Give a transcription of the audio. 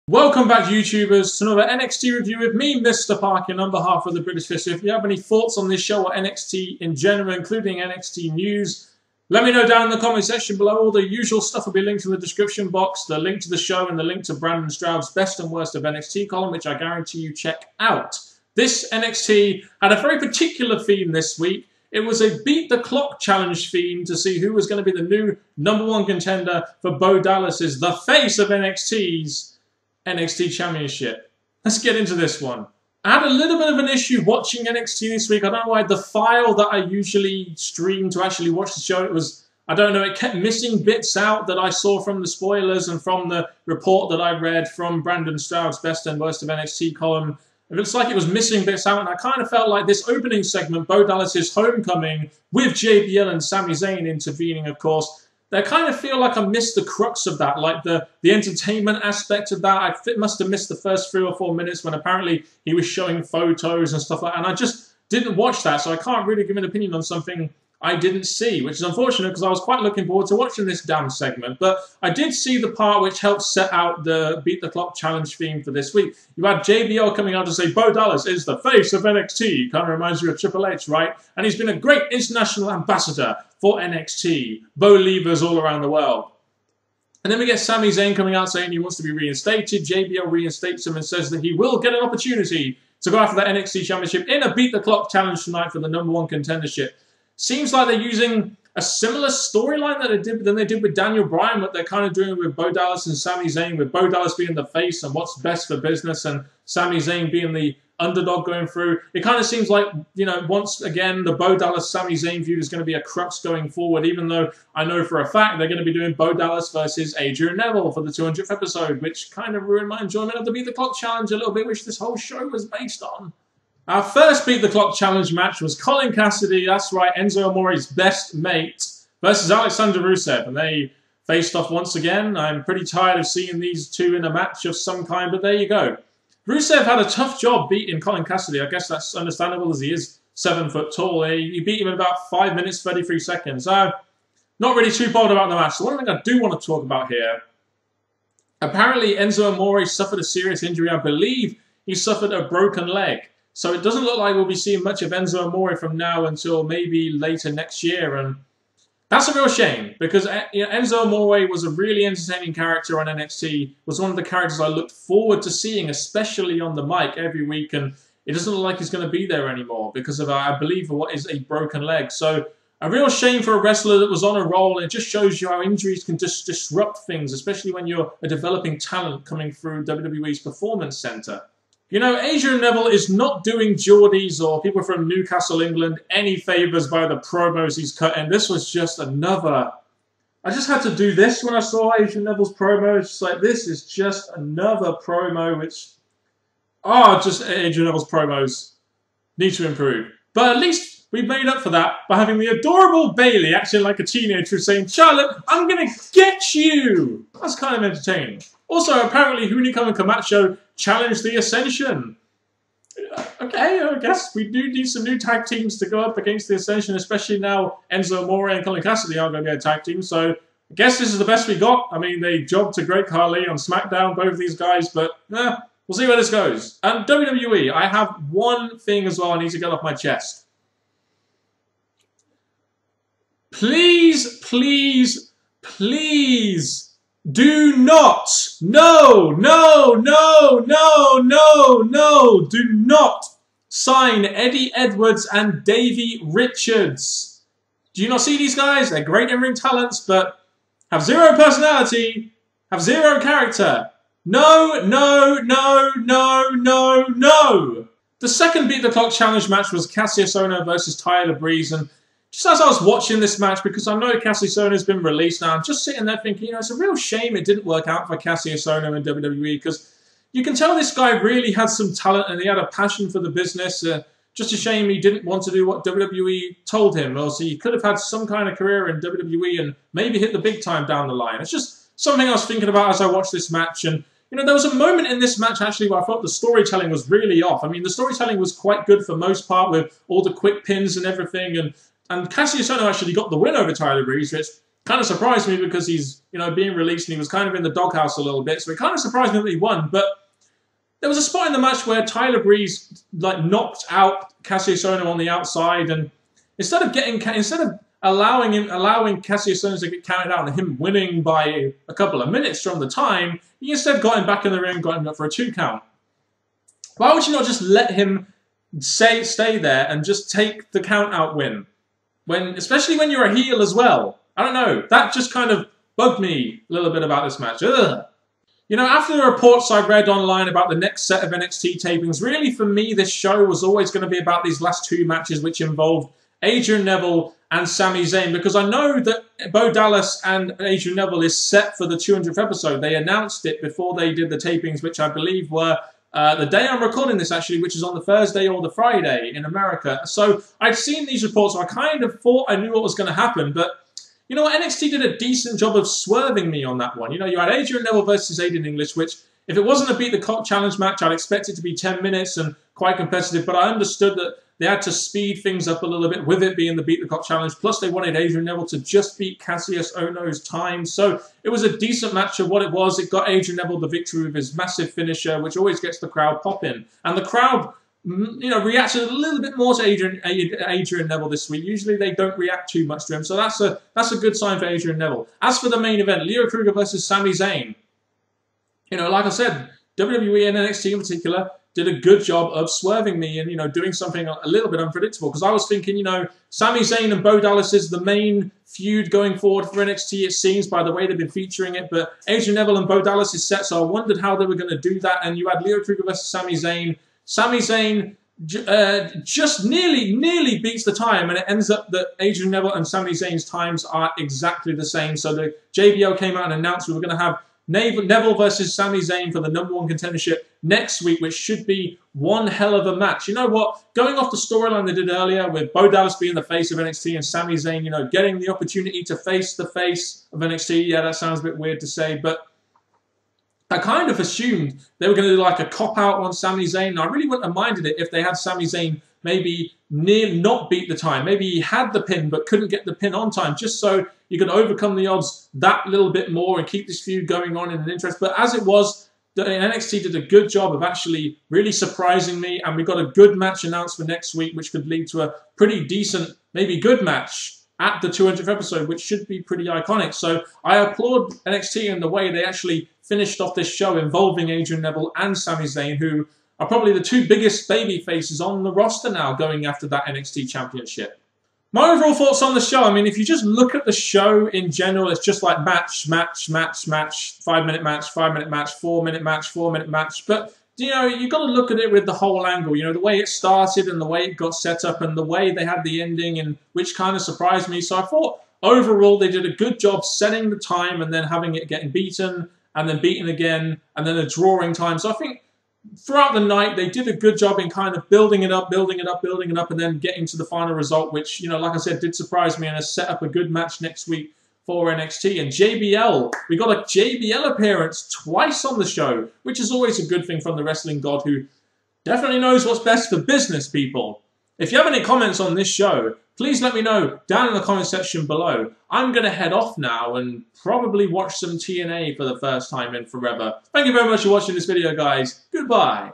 Welcome back, YouTubers, to another NXT review with me, Mr. Parkin, on behalf of the British Fist. If you have any thoughts on this show or NXT in general, including NXT news, let me know down in the comment section below. All the usual stuff will be linked in the description box, the link to the show and the link to Brandon Stroud's Best and Worst of NXT column, which I guarantee you check out. This NXT had a very particular theme this week. It was a Beat the Clock challenge theme to see who was going to be the new #1 contender for Bo Dallas's The Face of NXT's NXT Championship. Let's get into this one. I had a little bit of an issue watching NXT this week. I don't know why. The file that I usually stream to actually watch the show, it kept missing bits out that I saw from the spoilers and from the report that I read from Brandon Stroud's Best and Worst of NXT column. It looks like it was missing bits out, and I kind of felt like this opening segment, Bo Dallas's homecoming, with JBL and Sami Zayn intervening, of course, I kind of feel like I missed the crux of that, like the entertainment aspect of that. I must have missed the first 3 or 4 minutes when apparently he was showing photos and stuff like that, and I just didn't watch that, so I can't really give an opinion on something I didn't see, which is unfortunate because I was quite looking forward to watching this damn segment. But I did see the part which helped set out the Beat the Clock challenge theme for this week. You had JBL coming out to say Bo Dallas is the face of NXT. Kind of reminds you of Triple H, right? And he's been a great international ambassador for NXT. Bo Levers all around the world. And then we get Sami Zayn coming out saying he wants to be reinstated. JBL reinstates him and says that he will get an opportunity to go after that NXT Championship in a Beat the Clock challenge tonight for the #1 contendership. Seems like they're using a similar storyline than they did with Daniel Bryan, what they're kind of doing with Bo Dallas and Sami Zayn, with Bo Dallas being the face and what's best for business and Sami Zayn being the underdog going through. It kind of seems like, you know, once again, the Bo Dallas-Sami Zayn feud is going to be a crux going forward, even though I know for a fact they're going to be doing Bo Dallas versus Adrian Neville for the 200th episode, which kind of ruined my enjoyment of the Beat the Clock challenge a little bit, which this whole show was based on. Our first Beat the Clock challenge match was Colin Cassidy, that's right, Enzo Amore's best mate, versus Alexander Rusev, and they faced off once again. I'm pretty tired of seeing these two in a match of some kind, but there you go. Rusev had a tough job beating Colin Cassidy. I guess that's understandable as he is 7 foot tall. He beat him in about 5 minutes, 33 seconds. Not really too bothered about the match. So one thing I do want to talk about here, apparently Enzo Amore suffered a serious injury. I believe he suffered a broken leg. So it doesn't look like we'll be seeing much of Enzo Amore from now until maybe later next year. And that's a real shame because Enzo Amore was a really entertaining character on NXT, was one of the characters I looked forward to seeing, especially on the mic every week. And it doesn't look like he's going to be there anymore because of, I believe, what is a broken leg. So a real shame for a wrestler that was on a roll. And it just shows you how injuries can just disrupt things, especially when you're a developing talent coming through WWE's Performance Center. You know, Adrian Neville is not doing Geordies or people from Newcastle, England, any favours by the promos he's cutting. This was just another... I just had to do this when I saw Adrian Neville's promo. It's just like, this is just another promo which... just Adrian Neville's promos need to improve. But at least we made up for that by having the adorable Bayley acting like a teenager saying, Charlotte, I'm going to get you! That's kind of entertaining. Also, apparently, Hunico and Camacho challenged the Ascension. Okay, I guess we do need some new tag teams to go up against the Ascension, especially now Enzo Amore and Colin Cassidy are going to be a tag team. So I guess this is the best we got. I mean, they jobbed to Great Khali on SmackDown, both of these guys, but we'll see where this goes. And WWE, I have one thing as well I need to get off my chest. Please, please, please, do not, no, do not sign Eddie Edwards and Davey Richards. Do you not see these guys? They're great in-ring talents, but have zero personality, have zero character. No. The second Beat the Clock challenge match was Cassius Ohno versus Tyler Breeze, and just as I was watching this match, because I know Cassius Ohno has been released now, I'm just sitting there thinking, you know, it's a real shame it didn't work out for Cassius Ohno in WWE, because you can tell this guy really had some talent and he had a passion for the business. Just a shame he didn't want to do what WWE told him, or so he could have had some kind of career in WWE and maybe hit the big time down the line. It's just something I was thinking about as I watched this match. And you know, there was a moment in this match, actually, where I thought the storytelling was really off. I mean, the storytelling was quite good for most part with all the quick pins and everything. And Cassius Ohno actually got the win over Tyler Breeze, which kind of surprised me because he's, you know, being released and he was kind of in the doghouse a little bit. So it kind of surprised me that he won. But there was a spot in the match where Tyler Breeze like knocked out Cassius Ohno on the outside, and instead of allowing Cassius Ohno to get counted out and him winning by a couple of minutes from the time, he instead got him back in the ring, got him up for a 2 count. Why would you not just let him stay there and just take the count out win? Especially when you're a heel as well. I don't know. That just kind of bugged me a little bit about this match. Ugh. You know, after the reports I read online about the next set of NXT tapings, really for me this show was always going to be about these last 2 matches which involved Adrian Neville and Sami Zayn, because I know that Bo Dallas and Adrian Neville is set for the 200th episode. They announced it before they did the tapings, which I believe were the day I'm recording this, actually, which is on the Thursday or the Friday in America. So I'd seen these reports, so I kind of thought I knew what was going to happen, but you know what? NXT did a decent job of swerving me on that one. You know, you had Adrian Neville versus Aiden English, which, if it wasn't a Beat the Clock challenge match, I'd expect it to be 10 minutes and quite competitive, but I understood that they had to speed things up a little bit with it being the Beat the Clock challenge, plus they wanted Adrian Neville to just beat Cassius Ohno's time, so it was a decent match of what it was. It got Adrian Neville the victory with his massive finisher, which always gets the crowd popping, and the crowd, you know, reacted a little bit more to Adrian Neville this week. Usually they don't react too much to him, so that's a good sign for Adrian Neville. As for the main event, Leo Kruger versus Sami Zayn, you know, like I said, WWE and NXT in particular did a good job of swerving me and, you know, doing something a little bit unpredictable, because I was thinking, you know, Sami Zayn and Bo Dallas is the main feud going forward for NXT, it seems, by the way they've been featuring it, but Adrian Neville and Bo Dallas is set, so I wondered how they were going to do that, and you had Leo Kruger versus Sami Zayn. Sami Zayn just nearly beats the time, and it ends up that Adrian Neville and Sami Zayn's times are exactly the same. So the JBL came out and announced we were going to have Neville versus Sami Zayn for the #1 contendership next week, which should be one hell of a match. You know what? Going off the storyline they did earlier with Bo Dallas being the face of NXT and Sami Zayn, you know, getting the opportunity to face the face of NXT. Yeah, that sounds a bit weird to say, but I kind of assumed they were going to do like a cop-out on Sami Zayn. And I really wouldn't have minded it if they had Sami Zayn maybe not beat the time. Maybe he had the pin but couldn't get the pin on time, just so you could overcome the odds that little bit more and keep this feud going on in an interest. But as it was, NXT did a good job of actually really surprising me, and we got a good match announced for next week, which could lead to a pretty decent, maybe good match at the 200th episode, which should be pretty iconic. So I applaud NXT in the way they actually finished off this show involving Adrian Neville and Sami Zayn, who are probably the 2 biggest baby faces on the roster now going after that NXT championship. My overall thoughts on the show, I mean, if you just look at the show in general, it's just like match, 5-minute match, 5-minute match, 4-minute match, 4-minute match. But, you know, you've got to look at it with the whole angle. You know, the way it started and the way it got set up and the way they had the ending, and which kind of surprised me. So I thought, overall, they did a good job setting the time and then having it getting beaten and then beaten again and then a drawing time. So I think throughout the night, they did a good job in kind of building it up, and then getting to the final result, which, you know, like I said, did surprise me and has set up a good match next week for NXT. And JBL, we got a JBL appearance twice on the show, which is always a good thing from the wrestling god, who definitely knows what's best for business, people. If you have any comments on this show, please let me know down in the comment section below. I'm going to head off now and probably watch some TNA for the first time in forever. Thank you very much for watching this video, guys. Goodbye.